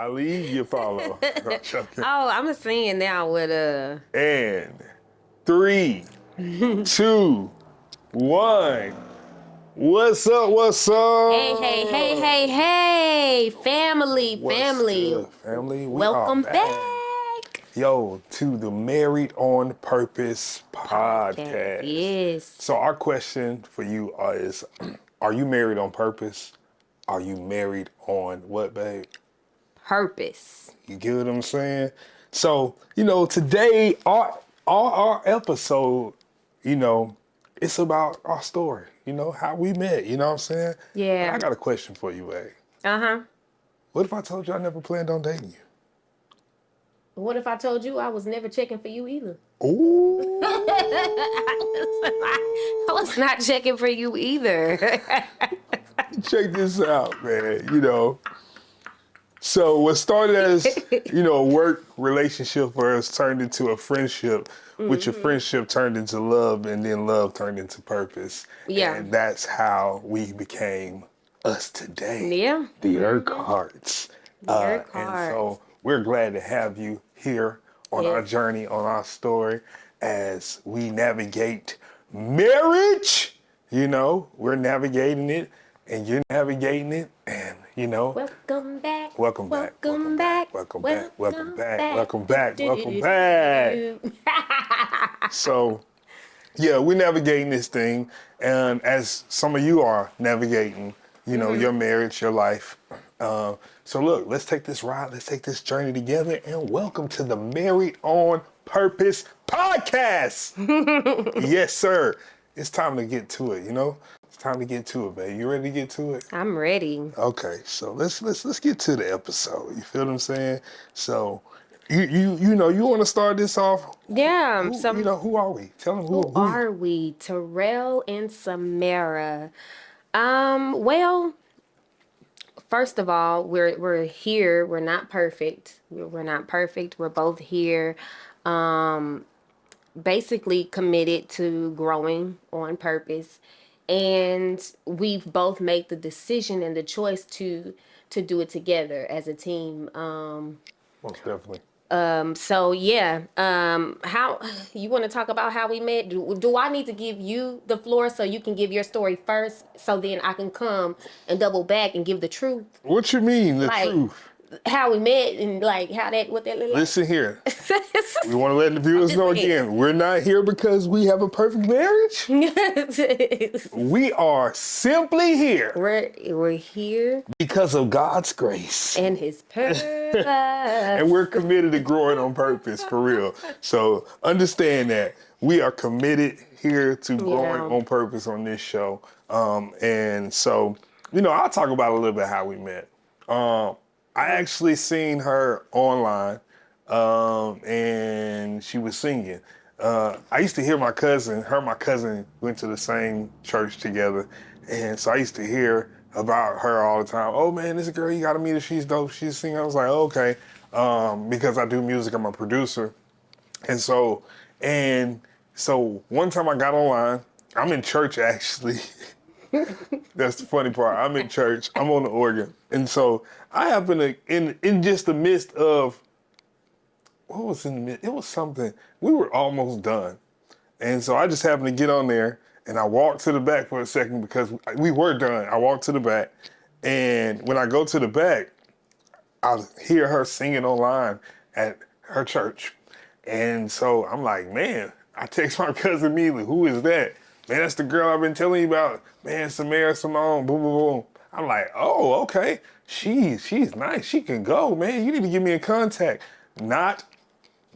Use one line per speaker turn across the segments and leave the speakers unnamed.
I lead, you follow.
Oh, I'm saying now with
And 3, 2, 1. What's up? What's up?
Hey, family.
What's good, family? We
Welcome
are
back.
Yo, to the Married on Purpose podcast.
Yes.
So our question for you is, are you married on purpose? Are you married on what, babe?
Purpose.
You get what I'm saying? So, today, our episode, it's about our story, how we met, you know what I'm saying?
Yeah.
But I got a question for you, babe.
Uh-huh.
What if I told you I never planned on dating you?
What if I told you I was never checking for you either?
Ooh.
I was not checking for you either.
Check this out, man, So what started as, a work relationship for us turned into a friendship, which a friendship turned into love, and then love turned into purpose.
Yeah.
And that's how we became us today.
Yeah.
The Urquharts.
Urquharts.
And so we're glad to have you here on our journey, on our story, as we navigate marriage. We're navigating it, and you're navigating it, and
Welcome back.
Welcome back.
Welcome back.
Welcome back. Welcome back. Welcome back. Welcome back. So, yeah, we're navigating this thing, and as some of you are navigating, your marriage, your life. So look, let's take this ride. Let's take this journey together, and welcome to the Married on Purpose podcast. Yes, sir. It's time to get to it. It's time to get to it, babe. You ready to get to it?
I'm ready.
Okay, so let's get to the episode. You feel what I'm saying? So, you want to start this off?
Yeah.
Who are we? Tell them who
are we? Tyrell and Samarra. Well, first of all, we're here. We're not perfect. We're not perfect. We're both here. Basically committed to growing on purpose, and we've both made the decision and the choice to do it together as a team.
Most definitely.
So yeah, how you want to talk about how we met? Do I need to give you the floor so you can give your story first, so then I can come and double back and give the truth?
What you mean, the truth?
How we met and what that looked like.
Listen here. We want to let the viewers know again, we're not here because we have a perfect marriage. We are simply here.
We're here
because of God's grace.
And His purpose.
And we're committed to growing on purpose, for real. So understand that we are committed here to growing on purpose on this show. And so, I'll talk about a little bit how we met. I actually seen her online, and she was singing. I used to hear my cousin went to the same church together. And so I used to hear about her all the time. Oh man, this girl, you gotta meet her, she's dope, she's singing. I was like, oh, okay. Because I do music, I'm a producer. And so one time I got online, I'm in church actually. That's the funny part. I'm in church. I'm on the organ. And so I happen to, in just the midst of, what was in the midst? It was something. We were almost done. And so I just happened to get on there, and I walked to the back for a second because we were done. I walked to the back. And when I go to the back, I hear her singing online at her church. And so I'm like, man, I text my cousin immediately, who is that? Man, that's the girl I've been telling you about. Man, Samarra Simone, boom, boom, boom. I'm like, oh, okay. She's nice. She can go, man. You need to get me in contact. Not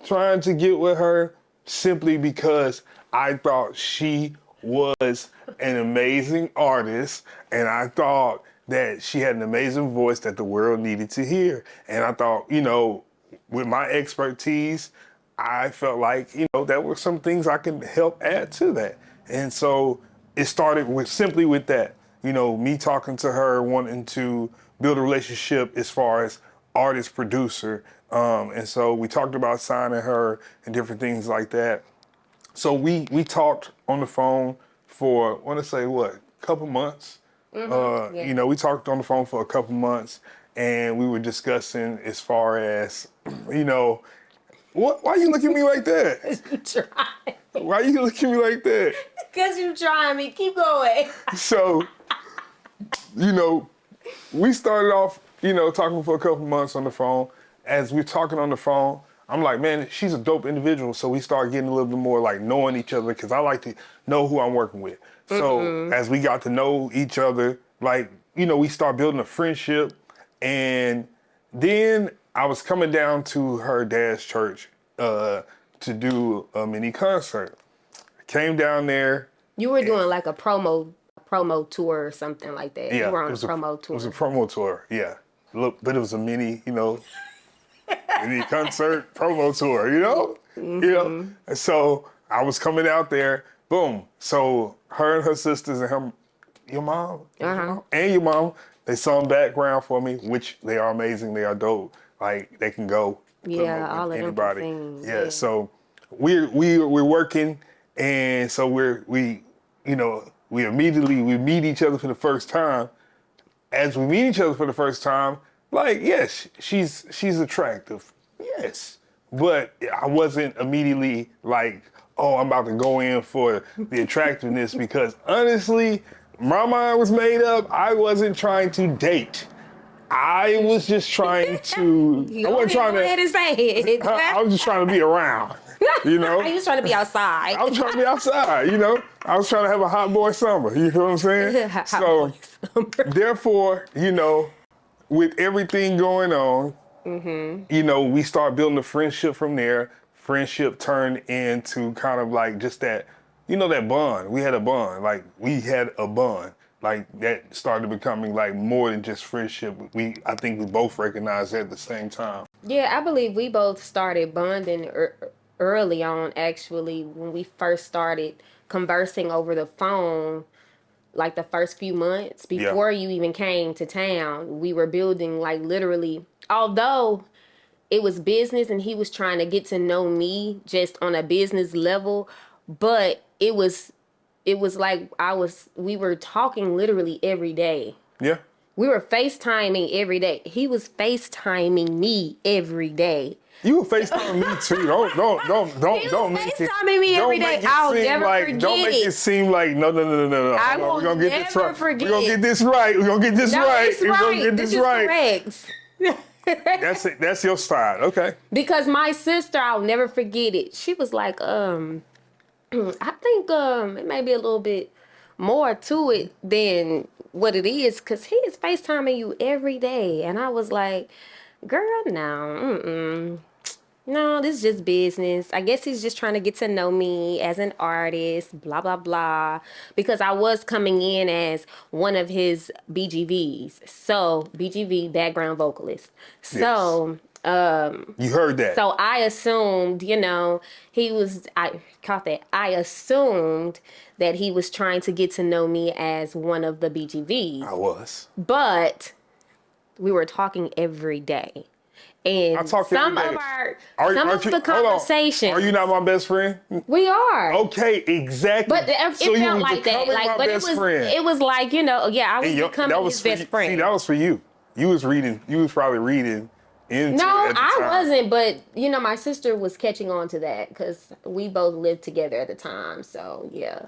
trying to get with her simply because I thought she was an amazing artist, and I thought that she had an amazing voice that the world needed to hear. And I thought, with my expertise, I felt like, there were some things I could help add to that. And so it started simply with that, me talking to her, wanting to build a relationship as far as artist, producer. And so we talked about signing her and different things like that. So we talked on the phone for, I want to say, a couple months.
Yeah.
You know, we talked on the phone for a couple months, and we were discussing as far as, you know, why you looking at me like that?
You trying.
Why you looking at me like that?
Because you trying me. Keep going.
So, you know, we started off, you know, talking for a couple months on the phone. As we're talking on the phone, I'm like, man, she's a dope individual. So we start getting a little bit more like knowing each other because I like to know who I'm working with. So as we got to know each other, like, you know, we start building a friendship. And then I was coming down to her dad's church to do a mini concert. Came down there.
You were doing like a promo tour or something like that.
Yeah,
You were on
it
a
was
promo tour.
It was a promo tour, yeah. Look, but it was a mini, you know, mini concert promo tour, you know? You know? And so I was coming out there, boom. So her and her sisters and her, your mom, and your mom, they sung background for me, which they are amazing, they are dope. Like they can go
Yeah, all of them can sing.
Yeah, so we're working, and so we you know, we meet each other for the first time. As we meet each other for the first time, like, yes, she's attractive. Yes. But I wasn't immediately like, oh, I'm about to go in for the attractiveness because honestly, my mind was made up. I wasn't trying to date. I was just trying to. I wasn't trying
Go ahead
to.
and say it.
I was just trying to be around. You know.
I was trying to be outside.
I was trying to be outside, you know. I was trying to have a hot boy summer. You know what I'm saying?
Hot
So,
boy summer.
therefore, you know, with everything going on, you know, we start building a friendship from there. Friendship turned into kind of like just that, you know, that bond. We had a bond. Like we had a bond. Like that started becoming like more than just friendship. I think we both recognized that at the same time.
Yeah, I believe we both started bonding early on, actually, when we first started conversing over the phone, like the first few months before you even came to town. We were building like literally, although it was business and he was trying to get to know me just on a business level, but it was like we were talking literally every day.
Yeah.
We were FaceTiming every day. He was FaceTiming me every day.
You were FaceTiming me too. Don't make it.
FaceTiming me every day. I'll never forget
Don't make it seem like no.
I will
We're gonna get this
never
right.
forget.
We're gonna get this right. We're gonna get this right.
It's
We're
right.
gonna get
This
this
is
right.
correct.
That's it. That's your style. Okay.
Because my sister, I'll never forget it. She was like, I think it may be a little bit more to it than what it is, because he is FaceTiming you every day. And I was like, girl, no, no, this is just business. I guess he's just trying to get to know me as an artist, blah, blah, blah. Because I was coming in as one of his BGVs. So, BGV, background vocalist. So,
you heard that.
so I assumed, you know, I caught that. I assumed that he was trying to get to know me as one of the BGVs.
I was.
But we were talking every day. And
I talk
some
every
of
day.
the conversations.
Are you not my best friend?
We are.
Okay, exactly.
But it felt like that. Like, but it was like, you know, yeah, I was becoming his best friend.
See, that was for you. You was probably reading into
No,
it at the
I
time.
wasn't, but you know, my sister was catching on to that because we both lived together at the time. So yeah,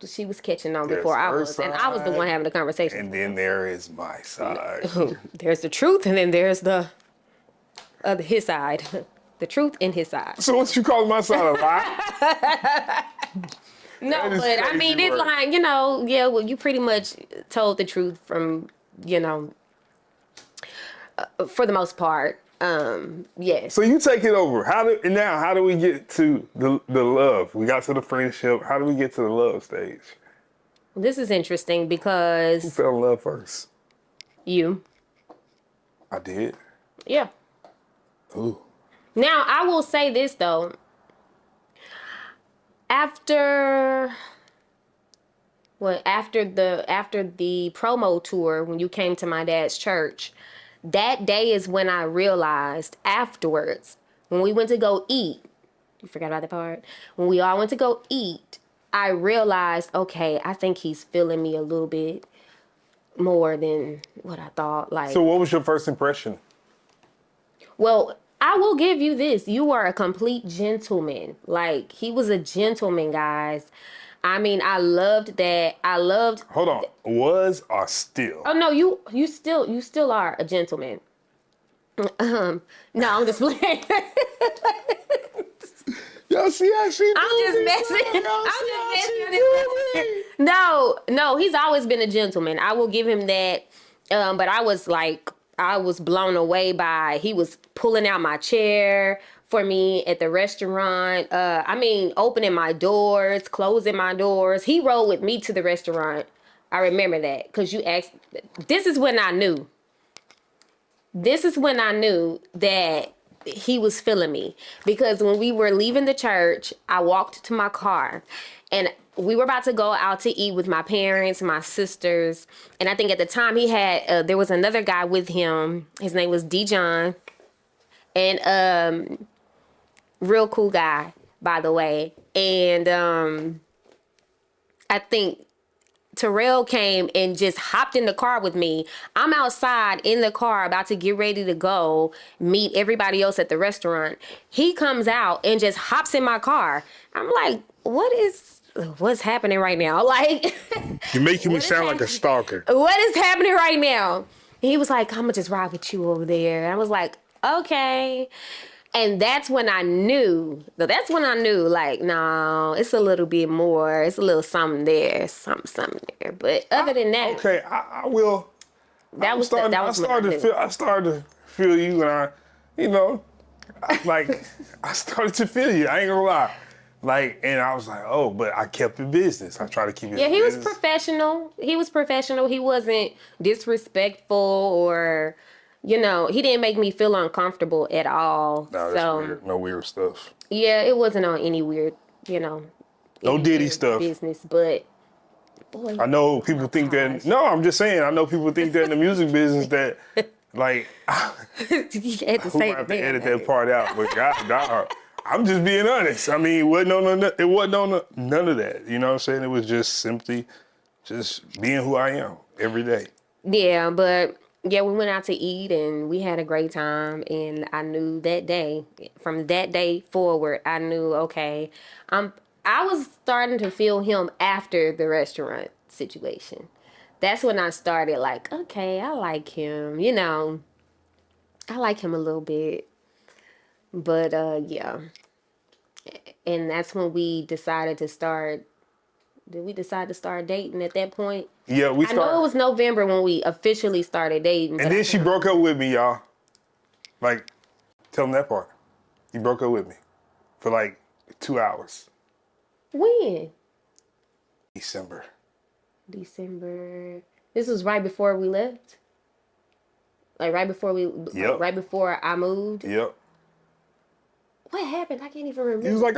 she was catching on before I was, and I was the one having the conversation.
And then there is my side.
There's the truth, and then there's the his side. The truth in his side.
So what you call my side, a lie?
No, but I mean, it's like, you know, yeah, well, you pretty much told the truth from, you know, for the most part. Yes.
So you take it over. How do we get to the love? We got to the friendship. How do we get to the love stage?
This is interesting
Who
because
fell in love first?
you.
I did.
Yeah.
Ooh.
Now, I will say this though. After the promo tour, when you came to my dad's church, that day is when I realized afterwards, when we went to go eat, you forgot about that part? When we all went to go eat, I realized, okay, I think he's feeling me a little bit more than what I thought. Like,
So what was your first impression?
well, I will give you this. You are a complete gentleman. Like, he was a gentleman, guys. I mean, I loved that. I loved.
Hold on. Was or still?
Oh no, you still are a gentleman. No, I'm just playing.
Y'all see how she
I'm just messing. No, he's always been a gentleman. I will give him that. But I was blown away by, he was pulling out my chair for me at the restaurant. Opening my doors, closing my doors. He rode with me to the restaurant. I remember that because you asked. This is when I knew. This is when I knew that he was feeling me, because when we were leaving the church, I walked to my car and we were about to go out to eat with my parents, my sisters. And I think at the time he had, there was another guy with him. His name was D. John. And real cool guy, by the way. And I think Tyrell came and just hopped in the car with me. I'm outside in the car about to get ready to go meet everybody else at the restaurant. He comes out and just hops in my car. I'm like, what's happening right now? Like,
You're making me sound like a stalker.
What is happening right now? He was like, I'm gonna just ride with you over there. And I was like, okay. And that's when I knew, like, no, it's a little bit more. It's a little something there, something there. But other than that,
okay, I will. I started to feel you, and I started to feel you. I ain't gonna lie. Like, and I was like, oh, but I kept it business. I try to keep it.
Yeah, he
business.
was professional. He wasn't disrespectful or. He didn't make me feel uncomfortable at all.
No, that's weird. No weird stuff.
Yeah, it wasn't on any weird,
no Diddy stuff.
Business, but boy.
I know people think that. No, I'm just saying. I know people think that in the music business that, like,
you had to say
have to edit that part out. But God, I'm just being honest. I mean, it wasn't on none of that. You know what I'm saying? It was just simply just being who I am every day.
Yeah, but. Yeah, we went out to eat and we had a great time, and I knew that day, from that day forward, I knew, okay, I was starting to feel him after the restaurant situation. That's when I started like, okay, I like him, I like him a little bit. But yeah. And that's when we decided to start. Did we decide to start dating at that point?
Yeah, I know
it was November when we officially started dating.
And then she broke up with me, y'all. Like, tell them that part. You broke up with me for like 2 hours.
When?
December.
This was right before we left? Like right before right before I moved?
Yep.
What happened? I can't even remember.
He was like,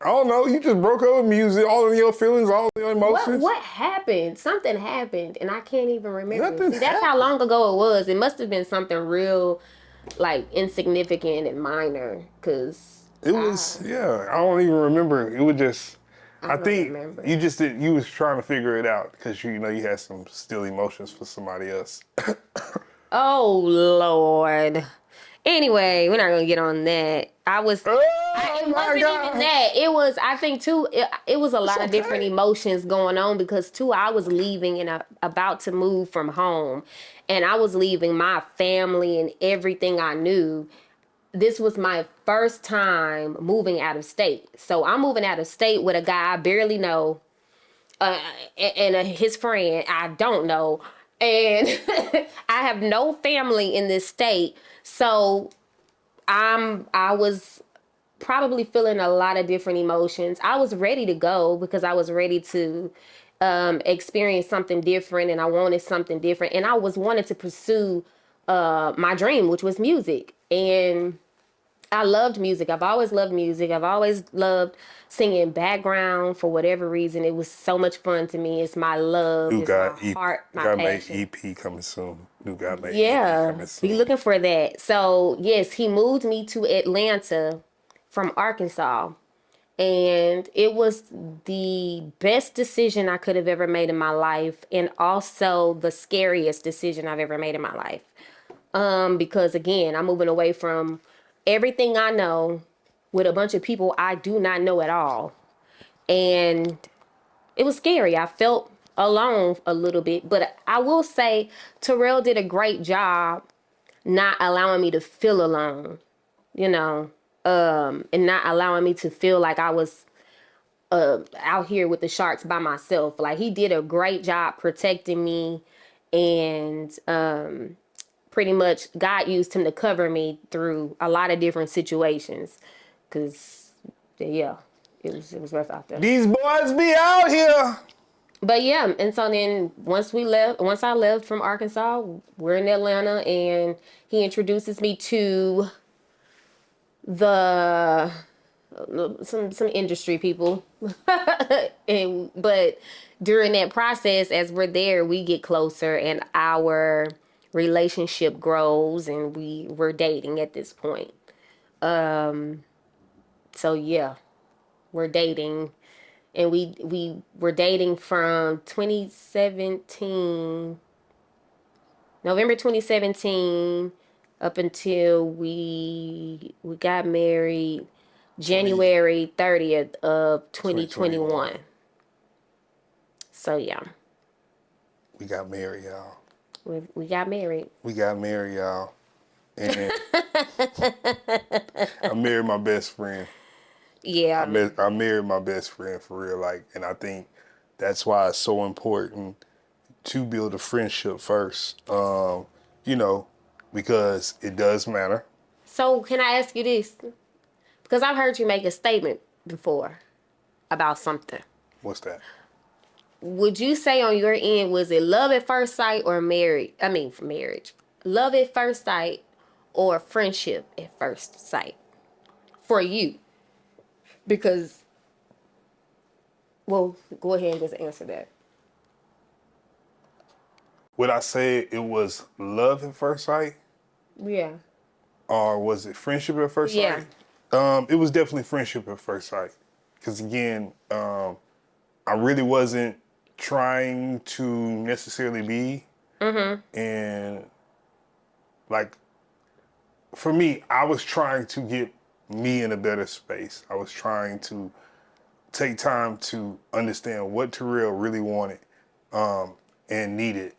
I don't know, you just broke up with me. You was all in your feelings, all in your emotions.
What happened? Something happened, and I can't even remember. See, that's how long ago it was. It must have been something real, like, insignificant and minor, because...
It was, I don't even remember. It was just... I think remember. You was trying to figure it out, because, you had some still emotions for somebody else.
Oh, Lord. Anyway, we're not going to get on that. It wasn't even that. It was, I think, too, it was a lot of different emotions going on because, too, I was leaving and about to move from home. And I was leaving my family and everything I knew. This was my first time moving out of state. So I'm moving out of state with a guy I barely know and his friend I don't know. And I have no family in this state. So I was probably feeling a lot of different emotions. I was ready to go because I was ready to experience something different, and I wanted something different. And I was wanting to pursue my dream, which was music. And I loved music. I've always loved music. I've always loved singing background for whatever reason. It was so much fun to me. It's my love. It's my heart, my passion.
EP coming soon. New guy made
EP
coming soon.
Be looking for that. So, yes, he moved me to Atlanta from Arkansas. And it was the best decision I could have ever made in my life, and also the scariest decision I've ever made in my life. Because again, I'm moving away from everything I know with a bunch of people I do not know at all. And it was scary. I felt alone a little bit, but I will say Tyrell did a great job not allowing me to feel alone, you know, and not allowing me to feel like I was out here with the sharks by myself. Like he did a great job protecting me, and pretty much God used him to cover me through a lot of different situations. Cause yeah, it was rough out there.
These boys be out here.
But yeah, and so then once I left from Arkansas, we're in Atlanta, and he introduces me to the some industry people. But during that process, as we're there, we get closer and our relationship grows, and we're dating at this point. So yeah, we're dating, and we were dating from 2017, November 2017, up until we got married January 30th of 2021. So yeah,
We got married, y'all.
we got married.
We got married, y'all. And I married my best friend.
Yeah.
I married my best friend for real. Like, and I think that's why it's so important to build a friendship first. You know, because it does matter.
So can I ask you this? Because I've heard you make a statement before about something.
What's that?
Would you say on your end, was it love at first sight or marriage? I mean, for marriage. Love at first sight or friendship at first sight for you? Because, well, go ahead and just answer that.
Would I say it was love at first sight?
Yeah.
Or was it friendship at first
Yeah.
sight? It was definitely friendship at first sight. Because again, I really wasn't trying to necessarily be. And like, for me, I was trying to get me in a better space. I was trying to take time to understand what Tyrell really wanted and needed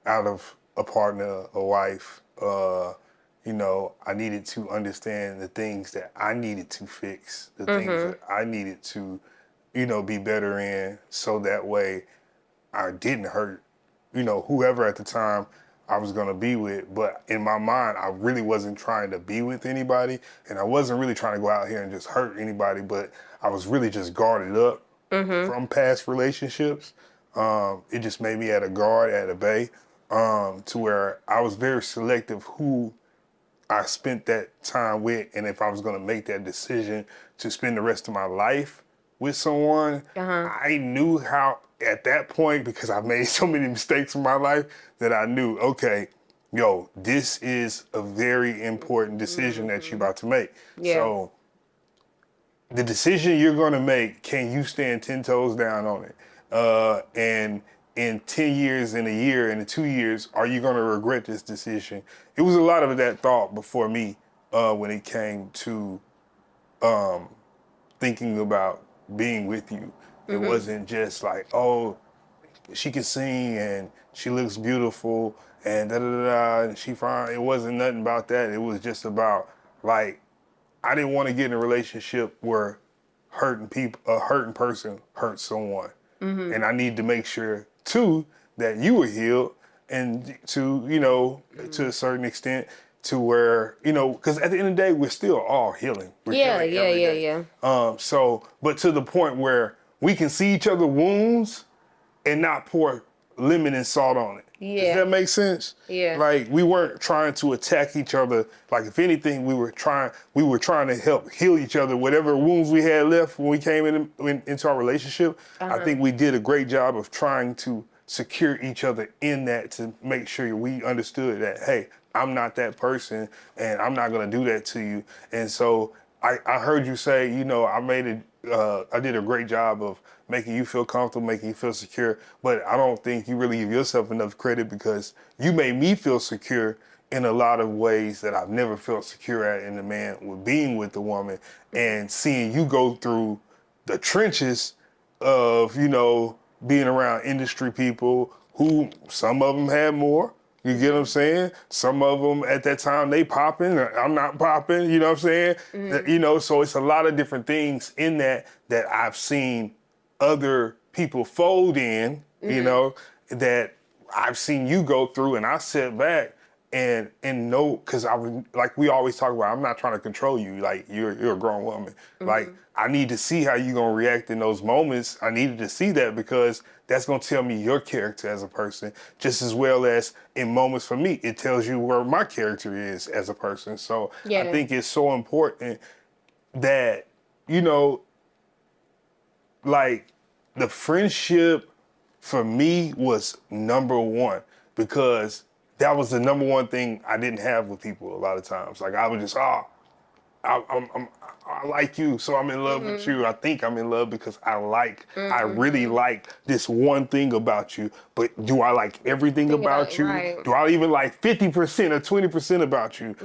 out of a partner, a wife. I needed to understand the things that I needed to fix, the things that I needed to, be better in, so that way I didn't hurt, whoever at the time I was gonna be with. But in my mind, I really wasn't trying to be with anybody, and I wasn't really trying to go out here and just hurt anybody, but I was really just guarded up from past relationships. It just made me at a guard, at a bay, to where I was very selective who I spent that time with, and if I was gonna make that decision to spend the rest of my life with someone, I knew how at that point, because I've made so many mistakes in my life, that I knew, okay, yo, this is a very important decision that you're about to make.
Yeah.
So the decision you're gonna make, can you stand 10 toes down on it? And in 10 years, in a year, in 2 years, are you gonna regret this decision? It was a lot of that thought before me when it came to thinking about being with you. It wasn't just like, oh, she can sing and she looks beautiful and da da da da, and she fine. It wasn't nothing about that. It was just about, like, I didn't want to get in a relationship where a hurting person hurts someone. And I need to make sure too that you were healed, and to, to a certain extent, to where, because at the end of the day, we're still all healing. We're healing every day. But to the point where we can see each other's wounds and not pour lemon and salt on it.
Yeah.
Does that make sense?
Yeah.
Like, we weren't trying to attack each other. Like, if anything, we were trying to help heal each other. Whatever wounds we had left when we came into our relationship, I think we did a great job of trying to secure each other in that, to make sure we understood that, hey, I'm not that person and I'm not gonna do that to you. And so I heard you say, I did a great job of making you feel comfortable, making you feel secure, but I don't think you really give yourself enough credit because you made me feel secure in a lot of ways that I've never felt secure at in a man with being with a woman and seeing you go through the trenches of, being around industry people who some of them had more. You get what I'm saying? Some of them at that time, they popping, I'm not popping, you know what I'm saying? So it's a lot of different things in that I've seen other people fold in, that I've seen you go through, and I sit back and know, because I was, like we always talk about, I'm not trying to control you. Like, you're a grown woman. Like, I need to see how you're gonna react in those moments. I needed to see that because that's gonna tell me your character as a person, just as well as in moments for me, it tells you where my character is as a person. So I think it's so important that, like, the friendship for me was number one because that was the number one thing I didn't have with people a lot of times. Like, I was just, I like you, so I'm in love with you. I think I'm in love because I really like this one thing about you. But do I like everything about you?
Right.
Do I even like 50% or 20% about you?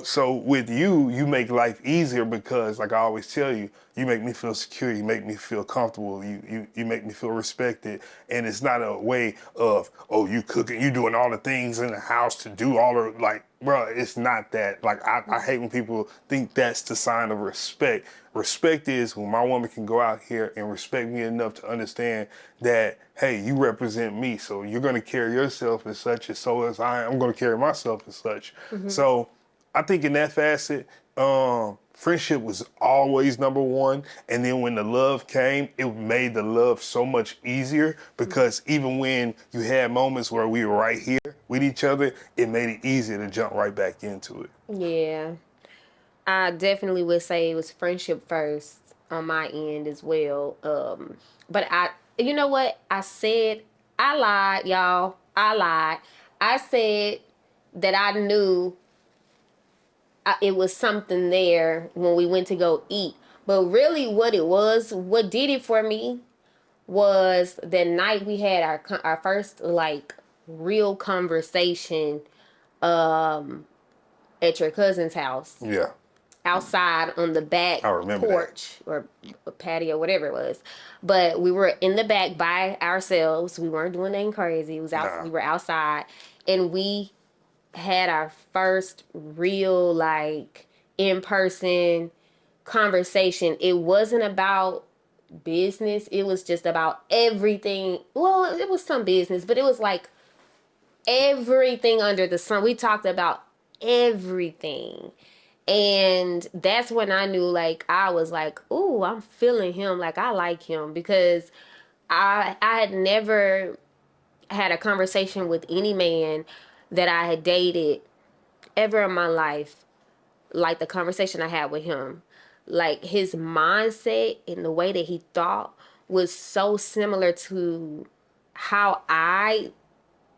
So with you, you make life easier because, like I always tell you, you make me feel secure. You make me feel comfortable. You make me feel respected. And it's not a way of, oh, you cooking, you doing all the things in the house to do all the, like, bro, it's not that. Like, I hate when people think that's the sign of respect. Respect is when my woman can go out here and respect me enough to understand that, hey, you represent me, so you're going to carry yourself as such, and so as I'm going to carry myself as such. So I think in that facet, friendship was always number one. And then when the love came, it made the love so much easier because even when you had moments where we were right here with each other, it made it easier to jump right back into it.
Yeah. I definitely would say it was friendship first on my end as well. But you know what? I lied, y'all. I lied. I said that I knew it was something there when we went to go eat. But really what did it for me was the night we had our first, like, real conversation at your cousin's house.
Yeah.
Outside on the back porch or patio, whatever it was. But we were in the back by ourselves. We weren't doing anything crazy. It was out. We were outside, and we had our first real, like, in-person conversation. It wasn't about business. It was just about everything. Well, it was some business, but it was like everything under the sun. We talked about everything. And that's when I knew, like, I was like, ooh, I'm feeling him. Like, I like him because I had never had a conversation with any man that I had dated ever in my life like the conversation I had with him. Like, his mindset and the way that he thought was so similar to how I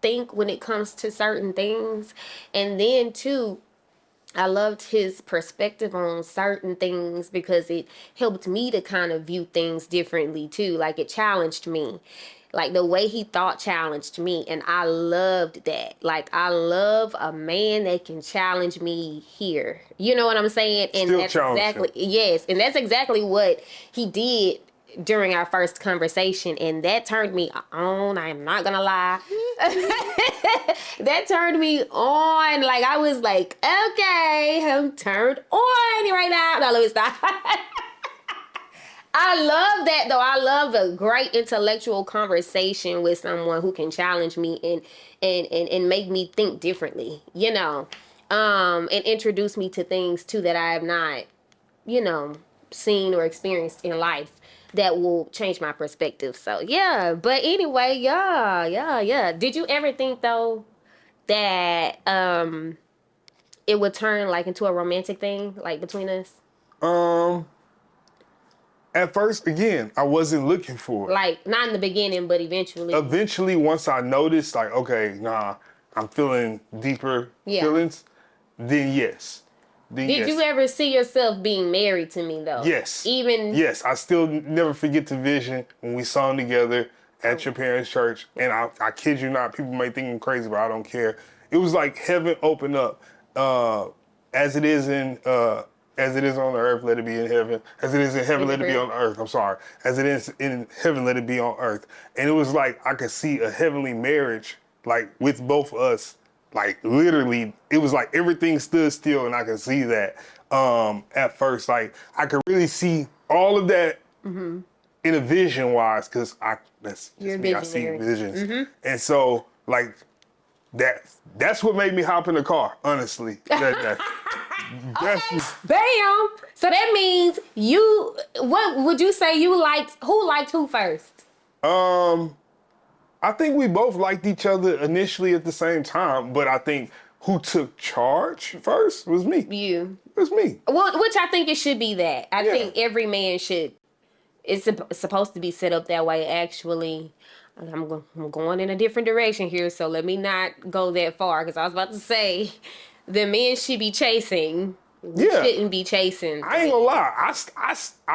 think when it comes to certain things. And then, too, I loved his perspective on certain things because it helped me to kind of view things differently too. Like, it challenged me. Like, the way he thought challenged me, and I loved that. Like, I love a man that can challenge me here. You know what I'm saying? And
Still
that's exactly, yes, and that's exactly what he did during our first conversation, and that turned me on. I am not gonna lie. That turned me on. Like, I was like, okay, I'm turned on right now. No, let me stop. I love that, though. I love a great intellectual conversation with someone who can challenge me and make me think differently, and introduce me to things too that I have not, seen or experienced in life that will change my perspective. So yeah, but anyway, yeah. Did you ever think, though, that it would turn, like, into a romantic thing, like, between us?
At first, again, I wasn't looking for it.
Like, not in the beginning, but eventually.
Eventually, once I noticed, like, okay, nah, I'm feeling deeper feelings, then yes. then
Did
yes.
you ever see yourself being married to me though?
Yes.
Even
Yes, I still never forget the vision when we sung together at your parents' church. And I kid you not, people may think I'm crazy, but I don't care. It was like heaven opened up, as it is in as it is on the earth, let it be in heaven. As it is in heaven, let it be on earth. I'm sorry. As it is in heaven, let it be on earth. And it was like I could see a heavenly marriage, like with both of us. Like literally, it was like everything stood still, and I could see that at first. Like I could really see all of that in a vision wise, because that's
You're
me. I see
visionary.
visions, and so like that's what made me hop in the car. Honestly, that's
bam. So that means you. What would you say you liked? Who liked who first?
I think we both liked each other initially at the same time, but I think who took charge first was me.
You.
It was me.
Well, which I think it should be that. I
Yeah.
think every man should. It's supposed to be set up that way. Actually, I'm going in a different direction here, so let me not go that far because I was about to say the men should be chasing. We shouldn't be chasing.
I ain't gonna lie.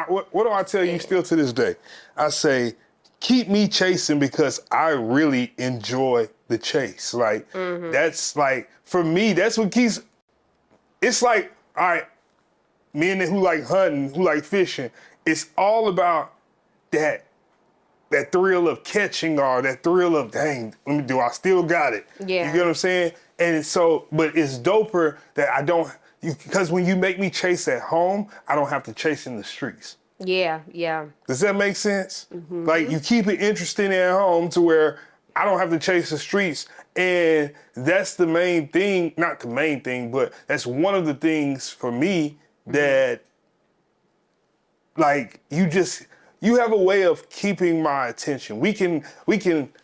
What do I tell you still to this day? I say, keep me chasing because I really enjoy the chase. Like, that's like, for me, that's what keeps, it's like, all right, men who like hunting, who like fishing, it's all about that thrill of catching or that thrill of, dang, do I still got it?
Yeah.
You get what I'm saying? And so, but it's doper that I don't, because when you make me chase at home, I don't have to chase in the streets.
Yeah, yeah.
Does that make sense? Like you keep it interesting at home to where I don't have to chase the streets. And that's the main thing, not the main thing, but that's one of the things for me that like you have a way of keeping my attention. We can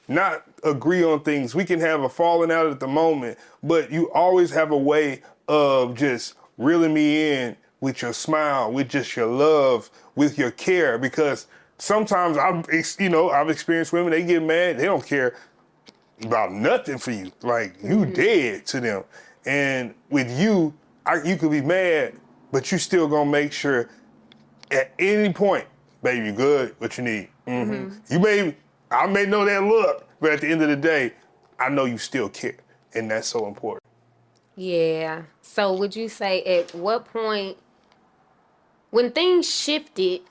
not agree on things. We can have a falling out at the moment, but you always have a way of just reeling me in with your smile, with just your love, with your care. Because sometimes I've experienced women, they get mad, they don't care about nothing for you. Like you dead to them. And with you, you could be mad, but you still gonna make sure at any point, baby, you good, what you need. I may know that look, but at the end of the day, I know you still care. And that's so important.
Yeah. So would you say at what point, when things shifted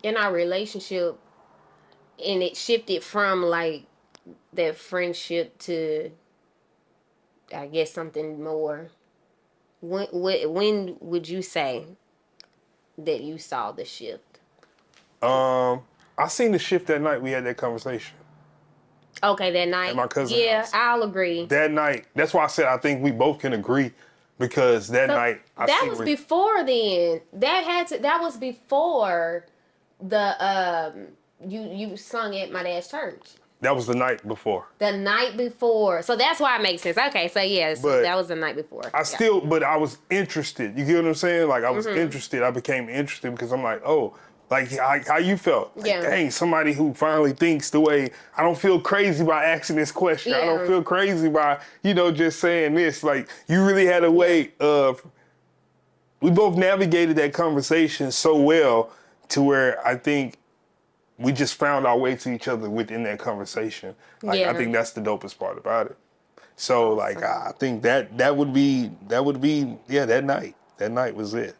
in our relationship and it shifted from like that friendship to, I guess, something more, when would you say that you saw the shift?
I seen the shift that night we had that conversation.
Okay, that night.
At my cousin's house.
I'll agree.
That night, that's why I said I think we both can agree, because that night
that was before then. That was before the you sung at my dad's church.
That was the night before.
The night before. So that's why it makes sense. Okay, so yes, that was the night before.
But I was interested. You get what I'm saying? Like I was interested. I became interested because I'm like, oh, like how you felt. Like, dang, somebody who finally thinks the way, I don't feel crazy by asking this question. I don't feel crazy by, just saying this. Like you really had a way of, we both navigated that conversation so well to where I think we just found our way to each other within that conversation. Like I think that's the dopest part about it. So like I think that would be that night. That night was it.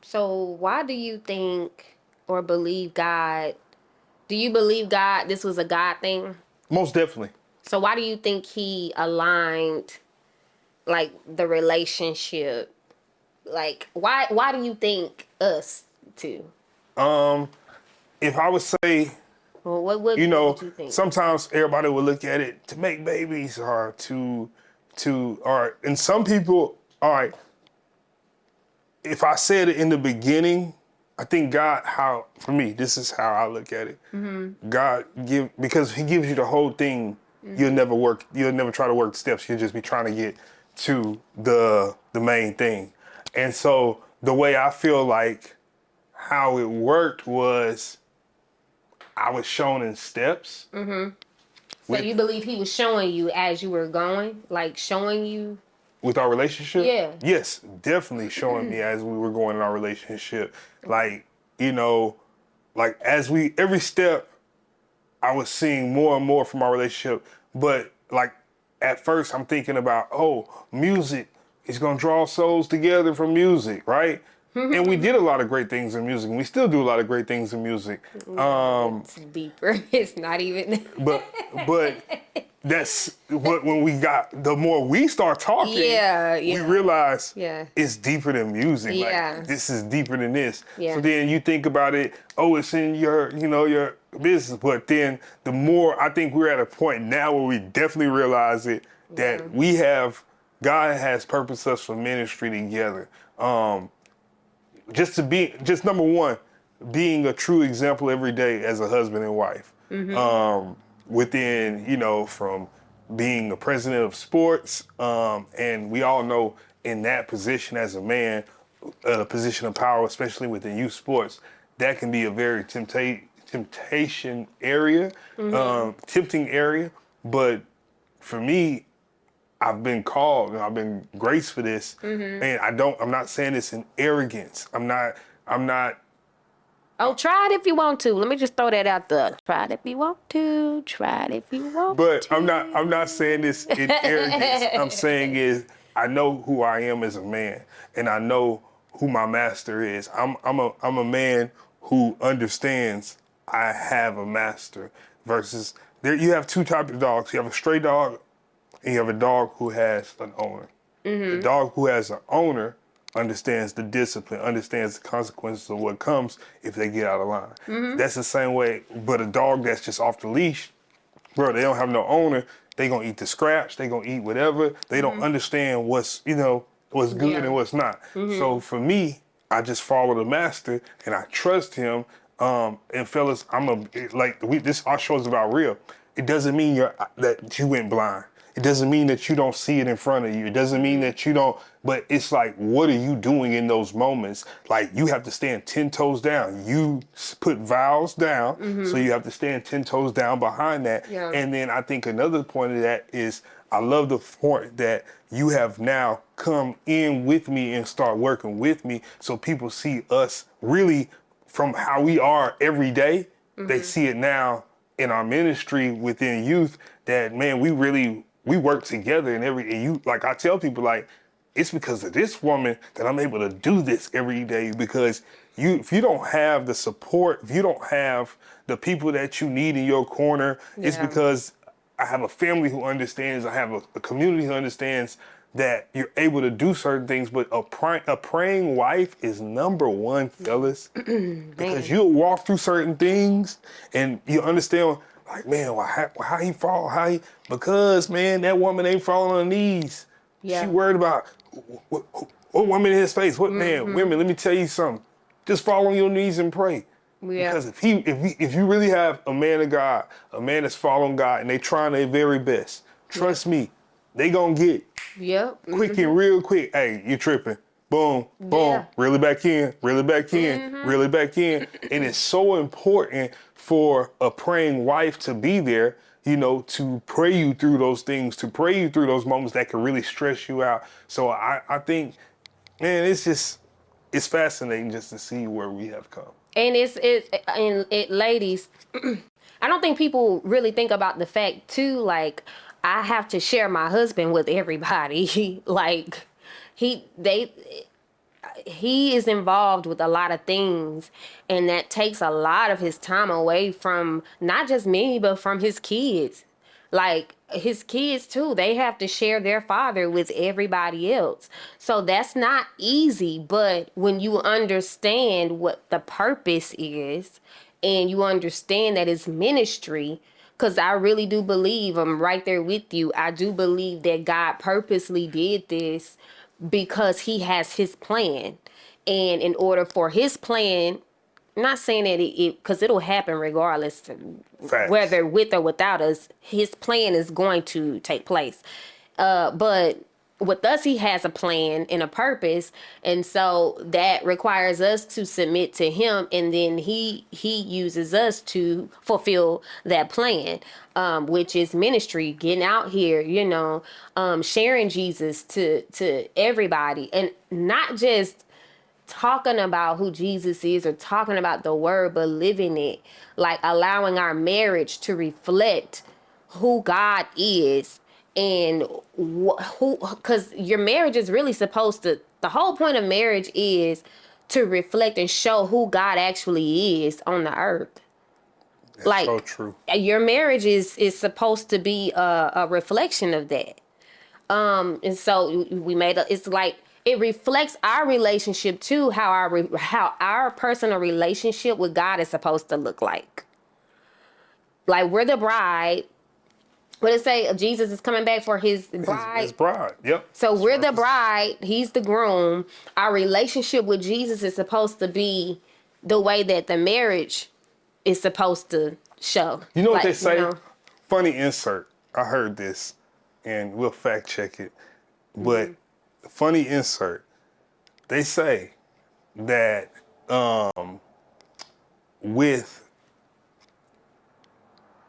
So why do you think or believe God? Do you believe God? This was a God thing?
Most definitely.
So why do you think He aligned like the relationship? Like why do you think us two?
If I would say,
well, what would you think?
Sometimes everybody would look at it to make babies or and some people, all right, if I said it in the beginning, I think God, for me, this is how I look at it. God because He gives you the whole thing, you'll never try to work the steps. You'll just be trying to get to the main thing. And so the way I feel like how it worked was I was shown in steps.
So you believe He was showing you as you were going, like showing you?
with our relationship?
Yeah.
Yes, definitely showing me as we were going in our relationship. Like, you know, like every step I was seeing more and more from our relationship. But like at first I'm thinking about, music is gonna draw souls together from music, right? And we did a lot of great things in music, and we still do a lot of great things in music.
It's deeper. It's not even.
But that's what when we got the more we start talking,
Yeah.
we realize
Yeah.
it's deeper than music.
Yeah.
Like this is deeper than this.
Yeah.
So then you think about it, it's in your business. But then the more I think we're at a point now where we definitely realize it that God has purposed us for ministry together. Just number one, being a true example every day as a husband and wife. Within, from being a president of sports, and we all know in that position as a man, a position of power, especially within youth sports, that can be a very temptation area, tempting area. But for me, I've been called and I've been graced for this. And I'm not saying this in arrogance. I'm not.
Oh, try it if you want to. Let me just throw that out there. Try it if you want to. Try it if you want
But
to.
I'm not saying this in arrogance. I'm saying is I know who I am as a man, and I know who my master is. I'm a man who understands I have a master. Versus there, you have two types of dogs. You have a stray dog, and you have a dog who has an owner. The dog who has an owner understands the discipline, understands the consequences of what comes if they get out of line. That's the same way, but a dog that's just off the leash, bro, they don't have no owner. They gonna eat the scraps. They gonna eat whatever. They don't understand what's good and what's not. So for me, I just follow the master and I trust him. And fellas, our show is about real. It doesn't mean that you went blind. It doesn't mean that you don't see it in front of you. It doesn't mean that you don't, but it's like, what are you doing in those moments? Like, you have to stand 10 toes down. You put vows down, so you have to stand 10 toes down behind that.
Yeah.
And then I think another point of that is, I love the point that you have now come in with me and start working with me, so people see us really from how we are every day. They see it now in our ministry within youth that, man, we work together and you, like I tell people, like, it's because of this woman that I'm able to do this every day, because if you don't have the support, if you don't have the people that you need in your corner, it's because I have a family who understands, I have a community who understands that you're able to do certain things. But a praying wife is number one, fellas, because you'll walk through certain things and you understand, like, man, how he fall? Because, man, that woman ain't falling on her knees.
Yeah.
She worried about what woman in his face. What man? Women, let me tell you something. Just fall on your knees and pray.
Yeah.
Because if you really have a man of God, a man that's following God, and they trying their very best, trust me, they gonna get quick and real quick. Hey, you tripping? Boom, boom, reel it back in, reel it back in, reel it back in. And it's so important for a praying wife to be there, to pray you through those things, to pray you through those moments that can really stress you out. So I think, man, it's fascinating just to see where we have come.
And ladies, I don't think people really think about the fact too, like, I have to share my husband with everybody. Like, he is involved with a lot of things, and that takes a lot of his time away from not just me, but from his kids. Like, his kids too, they have to share their father with everybody else. So that's not easy, but when you understand what the purpose is and you understand that it's ministry, because I really do believe, I'm right there with you, I do believe that God purposely did this because he has his plan. And in order for his plan, I'm not saying that because it'll happen regardless, whether with or without us, his plan is going to take place. But with us, he has a plan and a purpose, and so that requires us to submit to him, and then he uses us to fulfill that plan, which is ministry, getting out here, sharing Jesus to everybody, and not just talking about who Jesus is or talking about the word, but living it, like allowing our marriage to reflect who God is, and who, because your marriage is really supposed to, the whole point of marriage is to reflect and show who God actually is on the earth.
That's
Like,
so true.
your marriage is supposed to be a reflection of that. And so we made it's like it reflects our relationship too, how our personal relationship with God is supposed to look like. Like, we're the bride. What did it say? Jesus is coming back for his bride.
His bride. Yep.
So we're the bride. He's the groom. Our relationship with Jesus is supposed to be the way that the marriage is supposed to show.
You know what they say? Funny insert. I heard this, and we'll fact check it. But funny insert. They say that with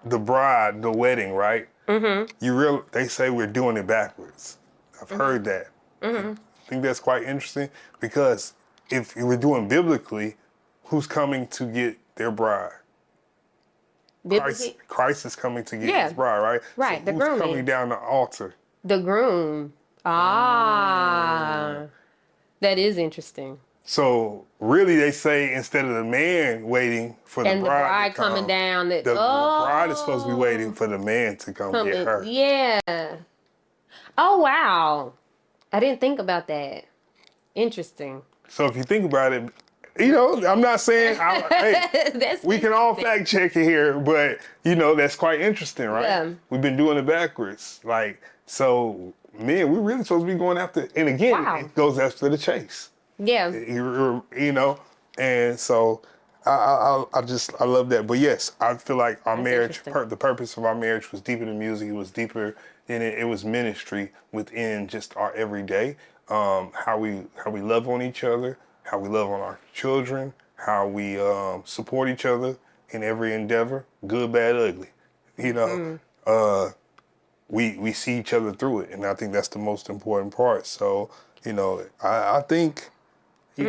the bride, the wedding, right? They say we're doing it backwards. I've heard that. I think that's quite interesting, because if we're doing biblically, who's coming to get their bride? Christ is coming to get his bride, right?
Right,
so
the
who's
groom
coming down the altar?
The groom. That is interesting.
So really, they say instead of the man waiting for the bride to come,
coming down,
the bride is supposed to be waiting for the man to come get her.
Yeah. Oh, wow. I didn't think about that. Interesting.
So if you think about it, I'm not saying we can all fact check it here, but that's quite interesting, right?
Yeah.
We've been doing it backwards, so. Man, we're really supposed to be going after, and again, it goes after the chase.
Yeah.
And so I love that. But yes, I feel like our marriage, the purpose of our marriage was deeper than music. It was deeper than it was ministry within just our everyday. How we love on each other, how we love on our children, how we support each other in every endeavor, good, bad, ugly. We see each other through it, and I think that's the most important part. So, I think, we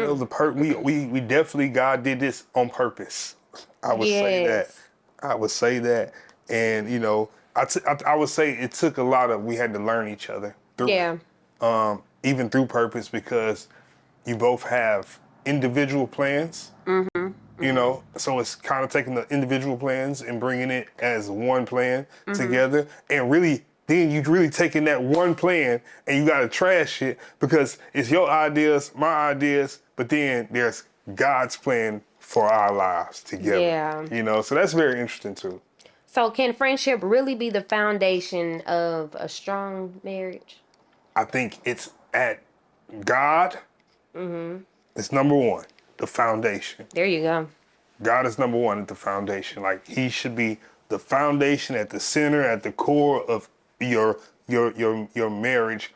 definitely, God did this on purpose. I would say that. And, I would say it took a lot of, we had to learn each other through it. Even through purpose, because you both have individual plans. So it's kind of taking the individual plans and bringing it as one plan together, and really, then you really taking that one plan and you got to trash it, because it's your ideas, my ideas, but then there's God's plan for our lives together. Yeah. So that's very interesting too.
So can friendship really be the foundation of a strong marriage?
I think it's at God. It's number one. The foundation.
There you go.
God is number one at the foundation. Like, he should be the foundation, at the center, at the core of your marriage.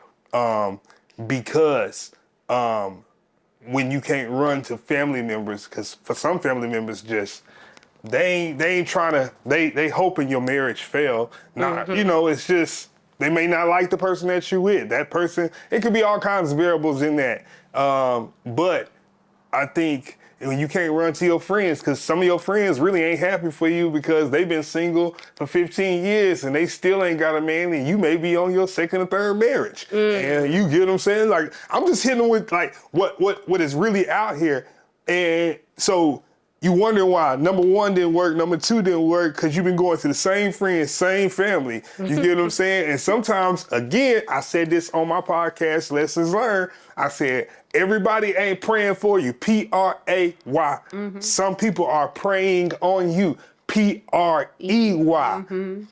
Because when you can't run to family members, because for some family members, just they ain't trying to, they hoping your marriage fail. Not it's just they may not like the person that you with. That person, it could be all kinds of variables in that. But I think when you can't run to your friends, because some of your friends really ain't happy for you because they've been single for 15 years and they still ain't got a man, and you may be on your second or third marriage. And you get what I'm saying? Like, I'm just hitting them with like what is really out here. And so you wonder why number one didn't work, number two didn't work, because you've been going to the same friends, same family. You get what I'm saying? And sometimes, again, I said this on my podcast, Lessons Learned. I said, everybody ain't praying for you, Pray. Some people are praying on you, Prey. You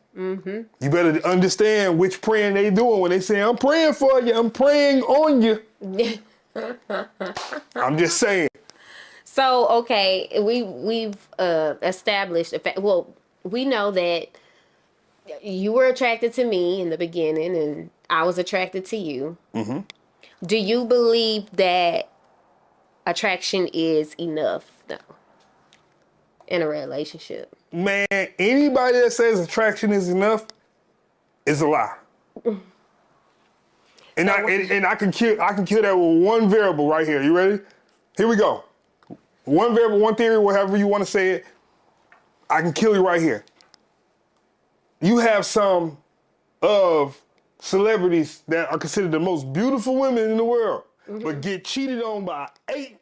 better understand which praying they doing when they say, I'm praying for you, I'm praying on you. I'm just saying.
So, okay, we've established the fact. Well, we know that you were attracted to me in the beginning, and I was attracted to you.
Mm-hmm.
Do you believe that attraction is enough, though, in a relationship?
Man, anybody that says attraction is enough is a lie. And I can kill that with one variable right here. You ready? Here we go. One variable, one theory, whatever you want to say it. I can kill you right here. You have some of celebrities that are considered the most beautiful women in the world, but get cheated on by 8